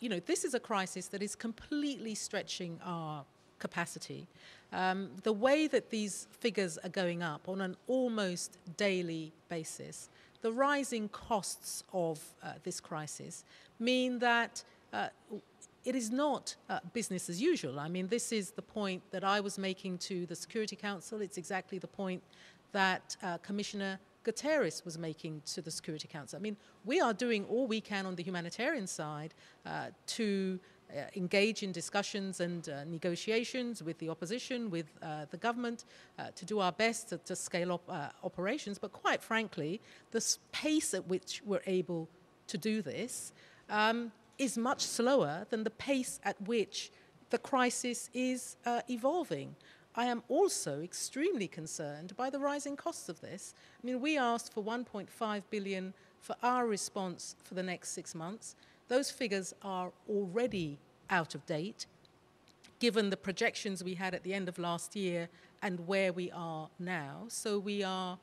you know, this is a crisis that is completely stretching our capacity. The way that these figures are going up on an almost daily basis, the rising costs of this crisis mean that it is not business as usual. I mean, this is the point that I was making to the Security Council. It's exactly the point that Commissioner Guterres was making to the Security Council. I mean, we are doing all we can on the humanitarian side to engage in discussions and negotiations with the opposition, with the government, to do our best to scale up operations. But quite frankly, the pace at which we're able to do this is much slower than the pace at which the crisis is evolving. I am also extremely concerned by the rising costs of this. I mean, we asked for 1.5 billion for our response for the next 6 months. Those figures are already out of date, given the projections we had at the end of last year and where we are now. So we are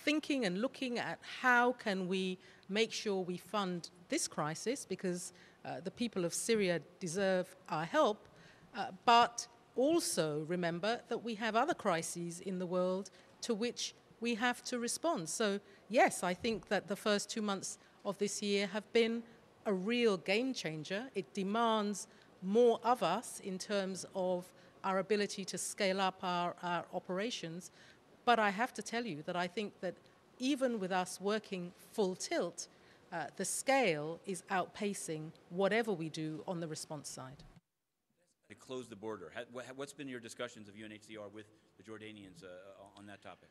thinking and looking at how can we make sure we fund this crisis, because the people of Syria deserve our help, but also remember that we have other crises in the world to which we have to respond. So yes, I think that the first 2 months of this year have been a real game changer. It demands more of us in terms of our ability to scale up our operations. But I have to tell you that I think that even with us working full tilt, the scale is outpacing whatever we do on the response side. To close the border, what's been your discussions of UNHCR with the Jordanians on that topic?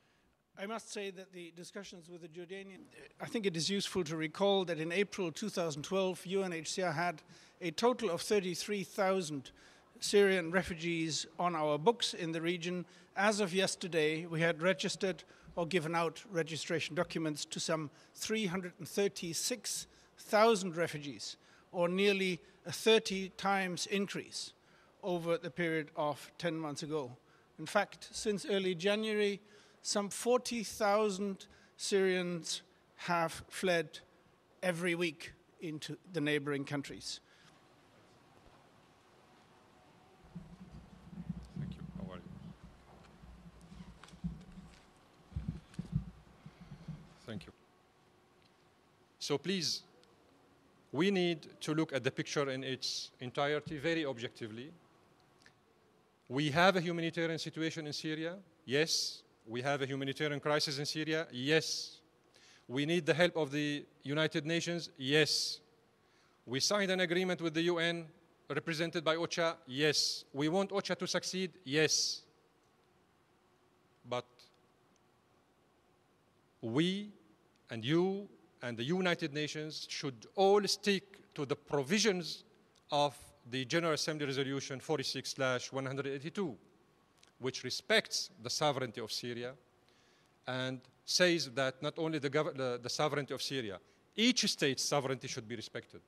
I must say that the discussions with the Jordanians, I think it is useful to recall that in April 2012, UNHCR had a total of 33,000 Syrian refugees on our books in the region. As of yesterday, we had registered or given out registration documents to some 336,000 refugees, or nearly a 30 times increase over the period of 10 months ago. In fact, since early January, some 40,000 Syrians have fled every week into the neighboring countries. Thank you. How are you? Thank you. So please, we need to look at the picture in its entirety very objectively. We have a humanitarian situation in Syria, yes. We have a humanitarian crisis in Syria, yes. We need the help of the United Nations, yes. We signed an agreement with the UN represented by OCHA, yes. We want OCHA to succeed, yes. But we and you and the United Nations should all stick to the provisions of the General Assembly Resolution 46/182, which respects the sovereignty of Syria and says that not only the sovereignty of Syria, each state's sovereignty should be respected.